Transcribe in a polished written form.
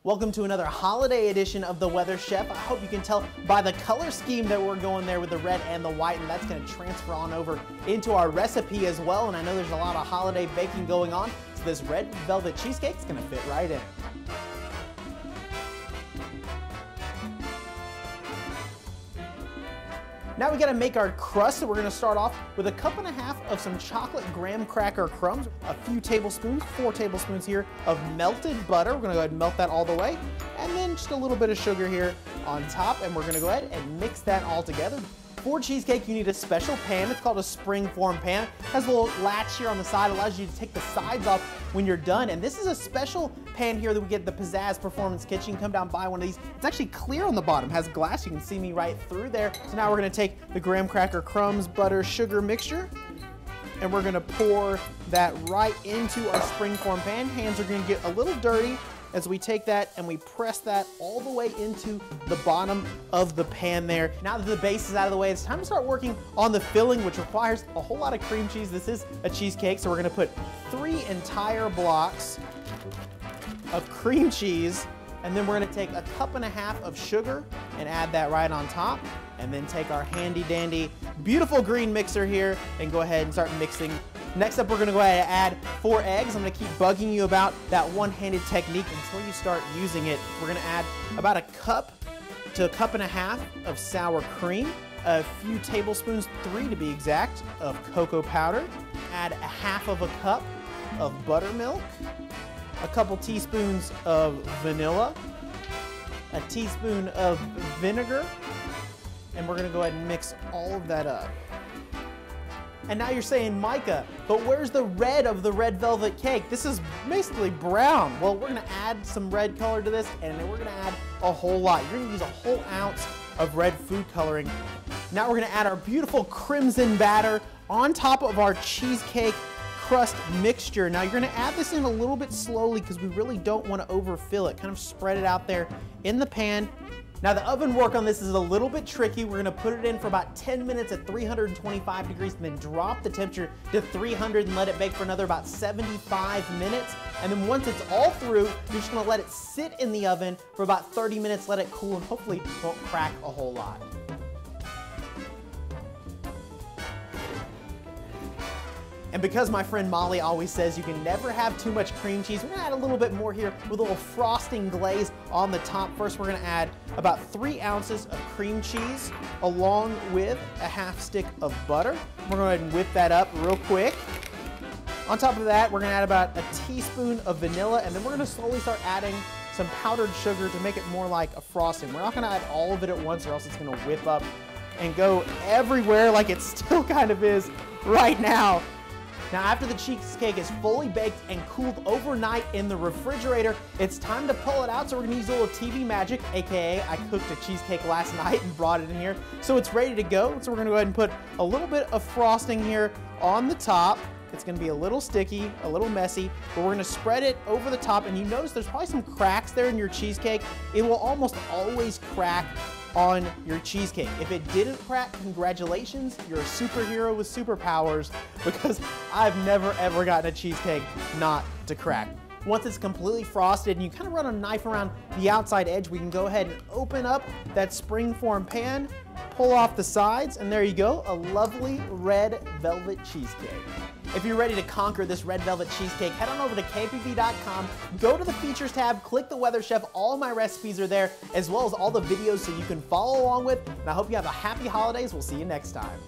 Welcome to another holiday edition of The Weather Chef. I hope you can tell by the color scheme that we're going there with the red and the white, and that's going to transfer on over into our recipe as well. And I know there's a lot of holiday baking going on, so this red velvet cheesecake is going to fit right in. Now we gotta make our crust, so we're gonna start off with a cup and a half of some chocolate graham cracker crumbs, a few tablespoons, 4 tablespoons here of melted butter. We're gonna go ahead and melt that all the way, and then just a little bit of sugar here on top, and we're gonna go ahead and mix that all together. For cheesecake, you need a special pan. It's called a spring-form pan. It has a little latch here on the side, allows you to take the sides off when you're done. And this is a special pan here that we get at the Pizzazz Performance Kitchen. Come down, buy one of these. It's actually clear on the bottom, has glass. You can see me right through there. So now we're gonna take the graham cracker crumbs, butter, sugar mixture, and we're gonna pour that right into our spring-form pan. Hands are gonna get a little dirty as we take that and we press that all the way into the bottom of the pan there. Now that the base is out of the way, it's time to start working on the filling, which requires a whole lot of cream cheese. This is a cheesecake, so we're gonna put 3 entire blocks of cream cheese, and then we're gonna take a cup and a half of sugar and add that right on top, and then take our handy dandy, beautiful green mixer here and go ahead and start mixing. Next up, we're gonna go ahead and add 4 eggs. I'm gonna keep bugging you about that one-handed technique until you start using it. We're gonna add about a cup to a cup and a half of sour cream, a few tablespoons, 3 to be exact, of cocoa powder. Add a half of a cup of buttermilk, a couple teaspoons of vanilla, a teaspoon of vinegar, and we're gonna go ahead and mix all of that up. And now you're saying, Micah, but where's the red of the red velvet cake? This is basically brown. Well, we're gonna add some red color to this, and then we're gonna add a whole lot. You're gonna use a whole ounce of red food coloring. Now we're gonna add our beautiful crimson batter on top of our cheesecake crust mixture. Now you're gonna add this in a little bit slowly because we really don't wanna overfill it. Kind of spread it out there in the pan. Now the oven work on this is a little bit tricky. We're gonna put it in for about 10 minutes at 325 degrees and then drop the temperature to 300 and let it bake for another about 75 minutes. And then once it's all through, you're just gonna let it sit in the oven for about 30 minutes, let it cool, and hopefully it won't crack a whole lot. And because my friend Molly always says you can never have too much cream cheese, we're gonna add a little bit more here with a little frosting glaze on the top. First, we're gonna add about 3 ounces of cream cheese along with a half stick of butter. We're gonna go ahead and whip that up real quick. On top of that, we're gonna add about a teaspoon of vanilla, and then we're gonna slowly start adding some powdered sugar to make it more like a frosting. We're not gonna add all of it at once or else it's gonna whip up and go everywhere like it still kind of is right now. Now, after the cheesecake is fully baked and cooled overnight in the refrigerator, it's time to pull it out. So we're gonna use a little TV magic, AKA I cooked a cheesecake last night and brought it in here. So it's ready to go. So we're gonna go ahead and put a little bit of frosting here on the top. It's gonna be a little sticky, a little messy, but we're gonna spread it over the top. And you notice there's probably some cracks there in your cheesecake. It will almost always crack on your cheesecake. If it didn't crack, congratulations, you're a superhero with superpowers, because I've never ever gotten a cheesecake not to crack. Once it's completely frosted and you kind of run a knife around the outside edge, we can go ahead and open up that spring-form pan, pull off the sides, and there you go, a lovely red velvet cheesecake. If you're ready to conquer this red velvet cheesecake, head on over to kpp.com, go to the features tab, click the Weather Chef. All my recipes are there, as well as all the videos so you can follow along with. And I hope you have a happy holidays. We'll see you next time.